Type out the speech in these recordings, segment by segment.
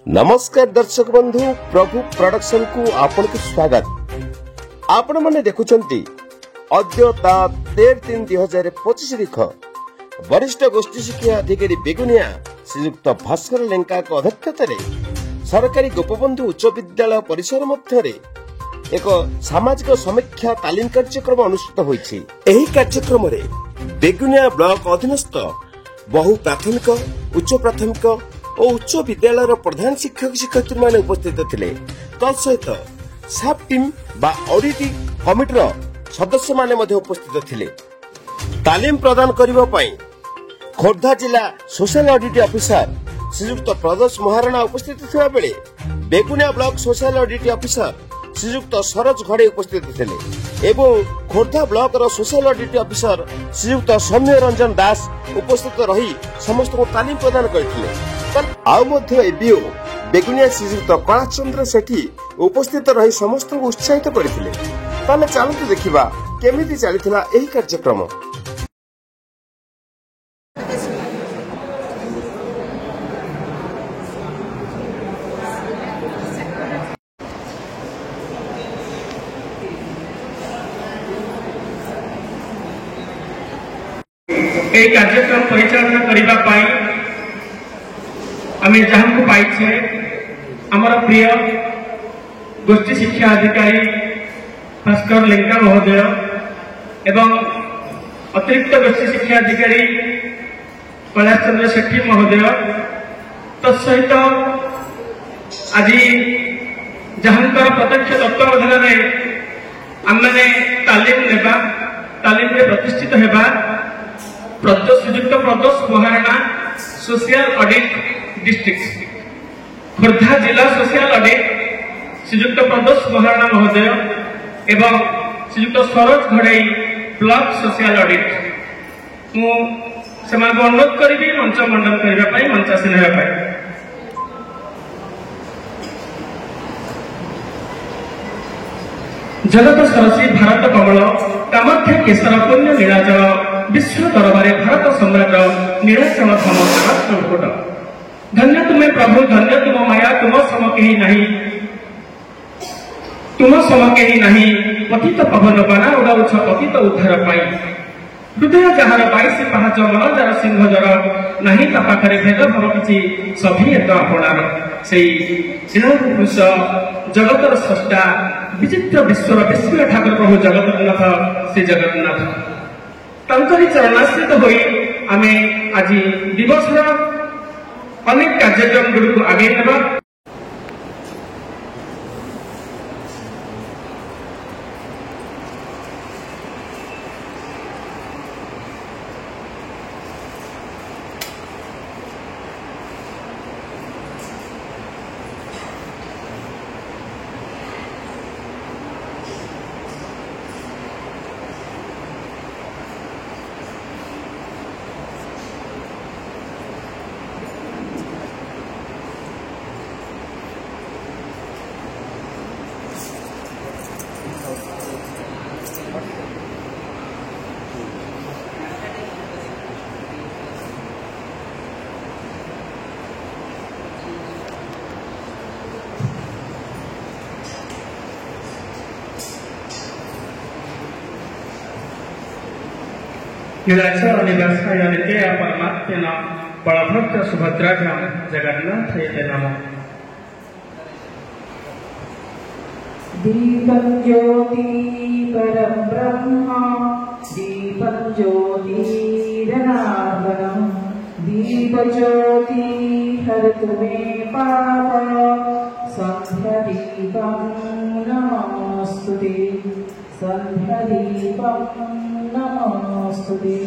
नमस्कार दर्शक बंधु प्रभु प्रोडक्शन को आपण को स्वागत। आपण माने देखुचंती अद्य 13/3/2025 तारीख वरिष्ठ गोष्ठी शिक्षा अधिकारी बेगुनिया श्रीयुक्त भास्कर लेंका अध्यक्षतार सरकारी गोपबंधु उच्च विद्यालय परिसर मध्य एक सामाजिक समीक्षा तालीम कार्यक्रम अनुष्ठित होईछि। एही कार्यक्रम रे बेगुनिया ब्लॉक अधीनस्थ बहु प्राथमिक उच्च प्राथमिक और उच्च विद्यालय प्रधान शिक्षक शिक्षयित्री माने उपस्थित थिले। तत्सहित साफ टीम बा ऑडिट कमिटीर सदस्य माने मध्ये उपस्थित थिले। तालीम प्रदान करिबा पई खोर्धा जिला social audit officer Shriyukta Pradosh Maharana उपस्थित थिबा बेले Begunia block social audit officer Shriyukta Saroj Ghade उपस्थित थिले एवं खोर्धा ब्लॉक रो social audit officer Shriyukta Soumya Ranjan Das उपस्थित रही समस्त को तालीम प्रदान करथिले। आउ मध्य एबीओ बेगुनिया श्रीयुक्त कलाचंद्र सेठी उपस्थित रही समस्त को उत्साहित करथिले। ताले चलतु देखिबा केमिति चलिथिला एही कार्यक्रम। ए कार्यक्रम परिचालना करिबा पाई आमे जहां को पाई छे हमर प्रिय गोष्ठी शिक्षा अधिकारी भास्कर लेंका महोदय एवं अतिरिक्त गोष्ठी शिक्षा अधिकारी कलाचंद्र सेठी महोदय तत्सहित आज जहांकर प्रत्यक्ष तत्वावधान में आमने तालीम नेबा तालीम रे प्रतिष्ठित हेबा Shriyukta Pradosh Maharana social audit district Khordha जिला सोशल ऑडिट श्रीयुक्त प्रदोष महाराणा महोदय एवं Shriyukta Saroj Ghadei block social audit मु सेमान को अनुरोध करी मंच मंडन करने मंचासीन होगा। जगत सरसी भारत कमल कामाख्या केशर पुण्य नीलाचल विश्व दरबारे भारत सम्राट नीलाचल धर्मकोट धन्य तुम्हें प्रभु धन्य तुम माया तुम सम कहीं नहीं तुम सम कहीं नहीं पतित पवन बाना उड़ाउछ पतित उद्धार पाई हृदय जार 22 पाहाच मन जार सिंह जर नहीं ता पाखरे भेद भव किछि सभी एक आपणार सेई पुरुष जगतर स्रष्टा विचित्र विश्वर विस्मय ठाकुर प्रभु जगन्नाथ श्री जगन्नाथ तंकरी चरणाश्रित होई आमे आज दिवस अनेक कार्यक्रम गुड़िक आगे नेबा। नीलाचल निवासाय नित्याय परमात्मेन बलभद्र सुभद्राभ्यां जगन्नाथाय नमः। दीपं ज्योति परं ब्रह्म दीपं ज्योति जनार्दनम् दीपज्योति हरतु मे पाप संध्यादीपं नमोस्तुते संध्यादीपं नमोस्तुते।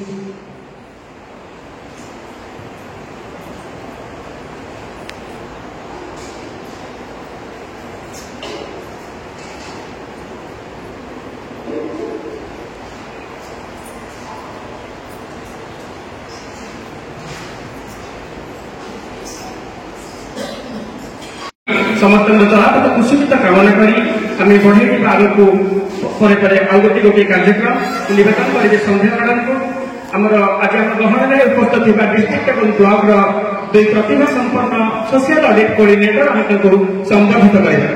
समस्त चलापथ कुशलता कामना करी आम बढ़े आग को आउ गोटे कार्यक्रम निवेदन करेंगे संध्या मैडम को आमर आज आम गहन उपस्थित डिस्ट्रिक्ट और ब्लॉक ଦୁଇ ପ୍ରତିଭା ସମ୍ପନ୍ନ ସୋସିଆଲ ଅଡିଟ୍ କୋର୍ଡିନେଟର ଆମେ ତାଙ୍କୁ ସମ୍ବର୍ଦ୍ଧିତ କରିବା।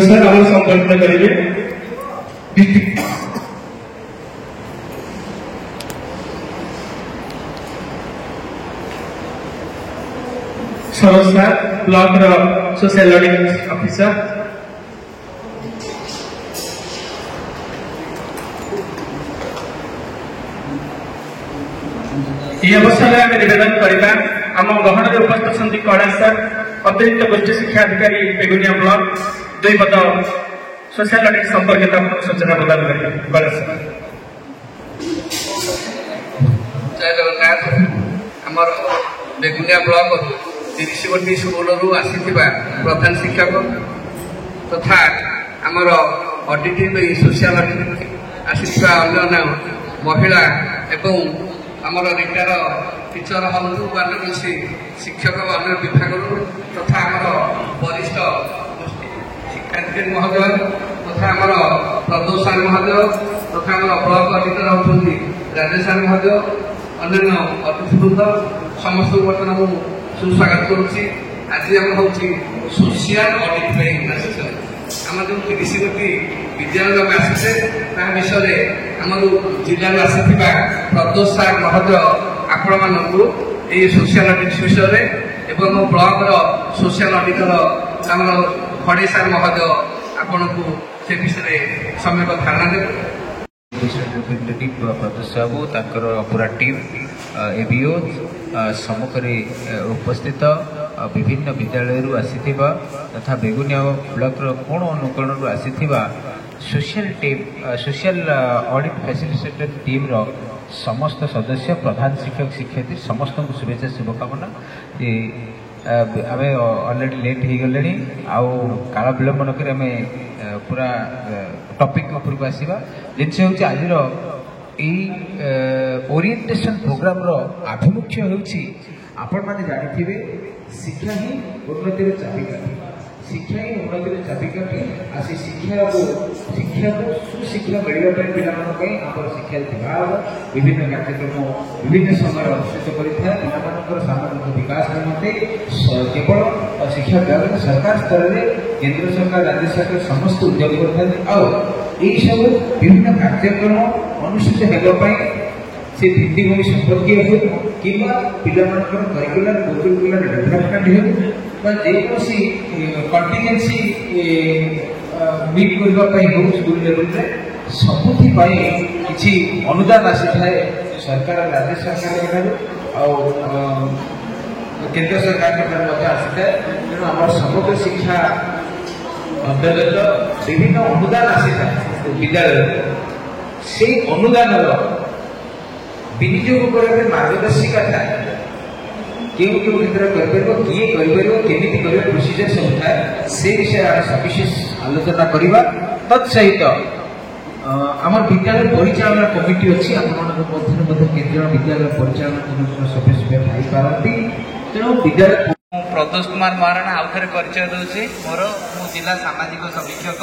ସାର୍ ଆମର ସମ୍ବର୍ଦ୍ଧିତ କରିବେ district Saroj sir block social audit officer. ये अवसर में आम निवेदन करवा आम गहन में उपस्थित कड़ा सर अतिरिक्त गोष्ठी शिक्षा अधिकारी बेगुनिया ब्लॉक 2 पद सोशल ऑडिट संपर्कित सूचना प्रदान करेंगे। कड़ा सर जय जगन्नाथ। आमर बेगुनिया ब्लॉक 30 गोटी स्कूल आसी प्रधान शिक्षक तथा आमर ऑडिटिंग सोशल ऑडिटिंग आसी अन्य महिला एवं आमर रिटायर टीचर हूँ कौन शिक्षक अन्य विभाग तथा आमर वरिष्ठ शिक्षाधिकारी महोदय तथा आमर प्रदोष सार महोदय तथा आमर ब्लॉक ऑडिटर होती राजेश सार महोदय अन्य अतिथिवृंद समस्त बर्तमान सुस्वागत करुच्ची। आज आम हूँ सोशल ऑडिट आम जो 30 गोटी विद्यालय आसे विषय आम जिला आसी प्रदोष सार महोदय आपण मानक सोशल ऑडिट विषय एवं ब्लॉक सोशल ऑडिटर आम खड़े सार महोदय आपण को से विषय सम्यक धारणा देवे। प्रदोष बाबू पूरा टीम एबीओ सम्मुखें उपस्थित विभिन्न विद्यालय आसीथिबा तथा बेगुनिया ब्लॉक कोण अनुकोण आसीथिबा सोशल ऑडिट फैसिलिटेटर टीम रो समस्त सदस्य प्रधान शिक्षक शिक्षयित्री समस्त को शुभेच्छा शुभकामना। आम ऑलरेडी लेट हो गले आउ काल विलंब नक पूरा टॉपिक उपरको आसवा जिनस हूँ आज ओरिएंटेशन प्रोग्राम रो आभिमुख्य होउछि आपण माने जानिथिबे शिक्षा ही उन्नतिर चाबिकाठी शिक्षा ही उन्नतिर चाबिकाठी आसी शिक्षा को सुशिक्षा मिलवा पिलामान शिक्षा विभाग विभिन्न कार्यक्रम विभिन्न समय अनुष्ठित करता सामाजिक विकास निमंते केवल शिक्षा विभाग सरकार स्तर में केंद्र सरकार राज्य सरकार समस्त उद्योग करते सब विभिन्न कार्यक्रम अनुष्ठित होगापी से भित्तिभूमि संपर्कीय हो कि पिलामानकर करिकुलर कोकुलर डेवलपमेंट हो जेकोसी कंटिजेंसी मीट करने हो स्कूल लेवल में सबुथि किसी अनुदान आसी थाए सरकार राज्य सरकार केंद्र सरकार आसी थाए तेणु आम समग्र शिक्षा अंतर्गत विभिन्न अनुदान आसी थाए विद्यालय से अनुदान विनियोग करने मार्गदर्शिका थाए क्यों क्षेत्र किए केमी प्रोसीजर सब थाए से विषय सविशेष आलोचना करवा तत्सहित आम विद्यालय परिचालना कमिटी अच्छी मध्य केंद्रीय विद्यालय परिचालना सदस्य भाई पारती तेणु विद्यालय प्रदोष कुमार महाराणा आउ थे परिचय दूसरी मोर मु जिला सामाजिक समीक्षक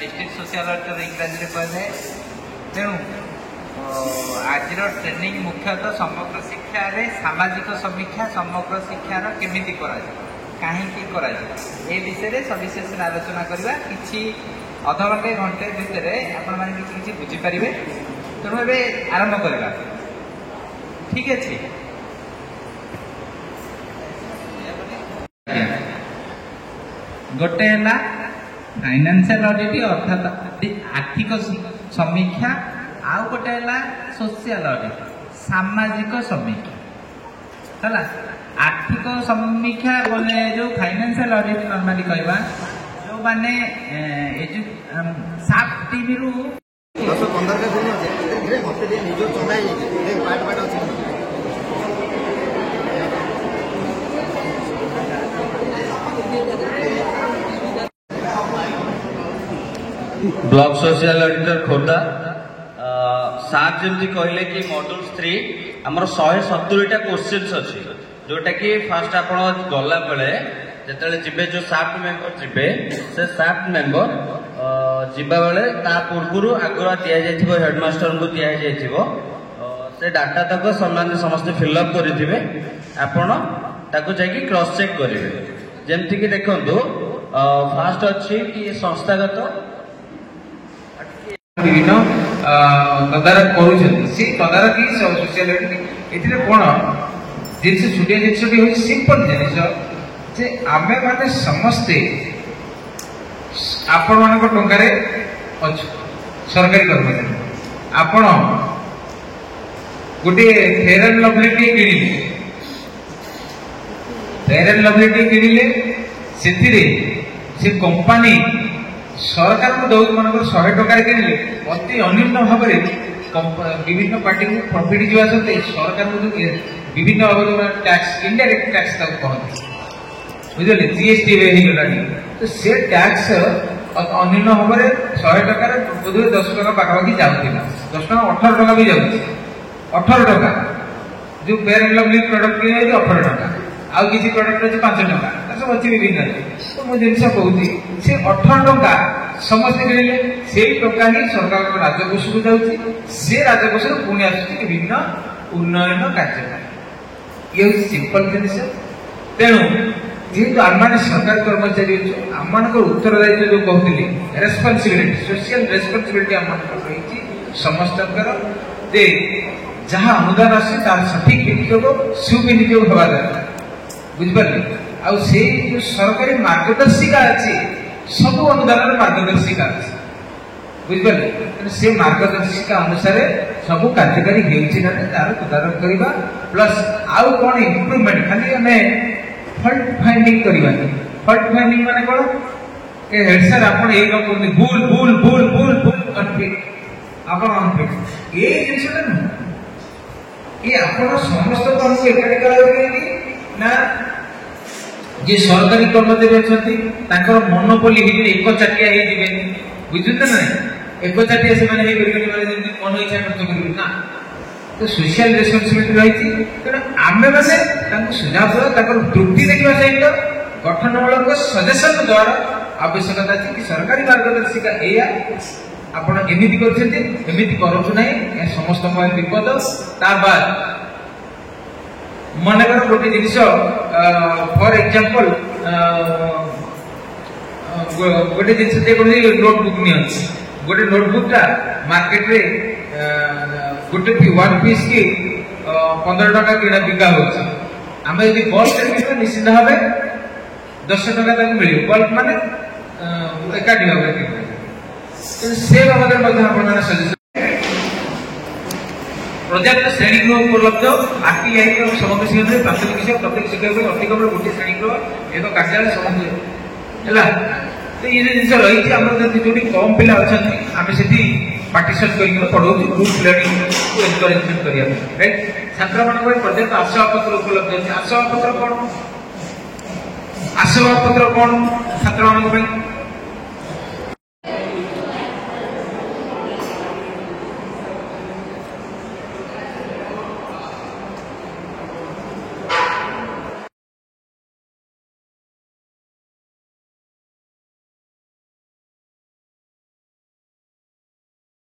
डिस्ट्रिक्ट सोशल ऑडिटर इंग्राजी कहे तेणु आज ट्रेनिंग मुख्यतः समग्र शिक्षा रे सामाजिक समीक्षा समग्र शिक्षार केमिति कहीं ए विषय सविशेष आलोचना करवा कि अधघंटे घंटे भितर आपण मैंने किसी बुझीपारे तेणु ए आरंभ करवा ठीक अच्छे। गोटे है फाइनेंशियल ऑडिट अर्थात आर्थिक समीक्षा आउ गोटे है सोशल ऑडिट सामाजिक समीक्षा है आर्थिक समीक्षा बोले जो फाइनेंशियल ऑडिट नॉर्मली कहवा जो माने साफ टीवी रु 10-15 ब्लॉक सोशल ऑडिटर खोर्धा सार जमी कहले कि मॉड्यूल 3 आमर 170टा क्वेश्चन अच्छी जोटा कि फास्ट आप गला बेले जो साफ्ट मेंबर जीवे से साफ्ट मेंबर ଯିବା ବେଳେ ତା ପୂର୍ବରୁ ଆଗୁଆ ଦିଆଯାଇଥିବ ହେଡମାଷ୍ଟରଙ୍କୁ ଦିଆଯାଇଥିବ ସେ ଡାଟା ତକ ସେମାନେ ସମସ୍ତେ ଫିଲ୍ଅପ୍ କରିଥିବେ ଆପଣ ତାକୁ ଯାଇକି କ୍ରସ୍ ଚେକ୍ କରିବେ ଯେମିତିକି ଦେଖନ୍ତୁ ଫାଷ୍ଟ ଅଛି କି ସଂସ୍ଥାଗତ বিভিন্ন তদারক করছেন সেই তদারকি সোশিয়াল এটিরে কোণ জিনিস ছুটিয়া জিনিসটি হচ্ছে সিম্পল জিনিস যে আমি মানে সমস্তে আপন মানক টঙ্কারে অছু সরকারি কর্মচারী আপন গোটে ফেয়ার এন্ড লভলিটি কিଣିଲେ ফেয়ার এন্ড লভলিটি কিଣିଲେ ସେଥିରେ ସେ କମ୍ପାନୀ ସରକାରଙ୍କୁ ଦଉ ମାନଙ୍କର 100 ଟଙ୍କାରେ କିଣିଲେ ଅତି ଅନିମ୍ନ ଭାବରେ ବିଭିନ୍ନ ପାର୍ଟିକୁ ପ୍ରଫିଟ୍ ଯିବା ସତ୍ତ୍ୱେ ସରକାରଙ୍କୁ ବିଭିନ୍ନ ଭାବରେ ଟ୍ୟାକ୍ସ ଇନଡାଇରେକ୍ଟ ଟ୍ୟାକ୍ସ ତାକୁ କହନ୍ତି ବୁଝିଲେ ଜିଏସଟି ରେ ହେଇଗଲାଣି ତ ସେ ଟ୍ୟାକ୍ସ ଅନିମ୍ନ ଭାବରେ 100 ଟଙ୍କାରେ ବୋଧହୁଏ 10 ଟଙ୍କା ପାଖାପାଖି ଯାଉଥିଲା 10 ଟଙ୍କା 18 ଟଙ୍କା ବି ଯାଉଛି 18 ଟଙ୍କା ଯୋଉ ଫେୟାର ଏଣ୍ଡ ଲଭଲି ପ୍ରଡକ୍ଟ କିଣିଲେ 18 ଟଙ୍କା ଆଉ କିଛି ପ୍ରଡକ୍ଟ ଅଛି 5 ଟଙ୍କା ସବୁ ଅଛି ବିଭିନ୍ନ ତ ମୁଁ ଜିନିଷ କହୁଛି ସେ 18 ଟଙ୍କା ସମସ୍ତେ କିଣିଲେ ସେଇ ଟଙ୍କା ହିଁ ସରକାରଙ୍କ ରାଜକୋଷକୁ ଯାଉଛି ସେ ରାଜକୋଷରୁ ପୁଣି ଆସୁଛି ବିଭିନ୍ନ ଉନ୍ନୟନ କାର୍ଯ୍ୟ ପାଇଁ ଇଏ ହେଉଛି ସିମ୍ପଲ ଜିନିଷ ତେଣୁ ଯେହେତୁ ଆମମାନେ ସରକାରୀ କର୍ମଚାରୀ ଅଛୁ ଆମମାନଙ୍କର ଉତ୍ତରଦାୟିତ୍ୱ ଯୋଉ କହୁଥିଲି ରେସ୍ପନ୍ସିବିଲିଟି ସୋସିଆଲ ରେସ୍ପନ୍ସିବିଲିଟି ଆମମାନଙ୍କର ରହିଛି ସମସ୍ତଙ୍କର ଯେ ଯାହା ଅନୁଦାନ ଆସେ ତାର ସଠିକ ବିନିଯୋଗ ସୁବିନିଯୋଗ ହେବା ଦରକାର ବୁଝିପାରିଲେ ଆଉ ସେଇ ଯୋଉ ସରକାରୀ ମାର୍ଗଦର୍ଶିକା ଅଛି ସବୁ ଅନୁଦାନର ମାର୍ଗଦର୍ଶିକା ଅଛି ବୁଝିପାରିଲେ ସେ ମାର୍ଗଦର୍ଶିକା ଅନୁସାରେ ସବୁ କାର୍ଯ୍ୟକାରୀ ହେଉଛି ନା ତାର ତଦାରଖ କରିବା ପ୍ଲସ୍ ଆଉ କ'ଣ ଇମ୍ପ୍ରୁଭମେଣ୍ଟ ଖାଲି ଆମେ ଫଲ୍ଟ ଫାଇଣ୍ଡିଂ କରିବାନି ଫଲ୍ଟ ଫାଇଣ୍ଡିଂ ମାନେ କ'ଣ ହେଡ୍ ସାର୍ ଆପଣ ଏଇ କରୁଛନ୍ତି ଭୁଲ ଭୁଲ ଭୁଲ ଭୁଲ ଭୁଲ ଅନଫିଟ୍ ଆପଣ ଅନଫିଟ୍ ଏଇ ଜିନିଷଟା ନୁହଁ ये आपण समस्त को एकाठी कराइबेनी ना जे सरकारी कर्मचारी अछंती ताकर मोनोपोली हिजे एक चाटिया हे दिबेनी बुझुते ना एक चाटिया से माने हे करबेनी माने जे मन इच्छा खर्च करबे ना तो सोशल रेस्पोंसिबिलिटी रहिछि तेना आमे माने तांको सुझाव ताकर त्रुटि देखिबा सहित गठनमूलक सजेशन द्वारा आवश्यकता अछि कि सरकारी मार्गदर्शिका एया आपण एमिति करछन्ते एमिति करछु नै ए समस्त मन विपद ता बाद मनकर गोटे जिनिस फॉर एग्जांपल गोटे जिनिस दे कोनी नोटबुक नि अछि गोटे नोटबुक ता मार्केट रे गोटे वन पीस की 15 टका किना बिका होछि आमे यदि बल्क रे किना निश्चित भाबे 10 टका तक मिलियो बल्क माने एकाठी भाबे से बाबद सजेशन पर्याप्त श्रेणीगृह उपलब्ध आरटीआई समग्र शिक्षा प्राथमिक शिक्षा प्रत्येक शिक्षक अतिक्रम गोटे श्रेणीगृह एक कार्यालय समग्र है तो ये जिन रही जो कम पिला अच्छा आम से पार्टिशन कर पढ़ाऊ ग्रुप लर्निंग को एनकरेजमेंट करने राइट छात्र मान पर्याप्त आसवाबपत्र उपलब्ध अच्छे आसवाबपत्र कौन छात्र मान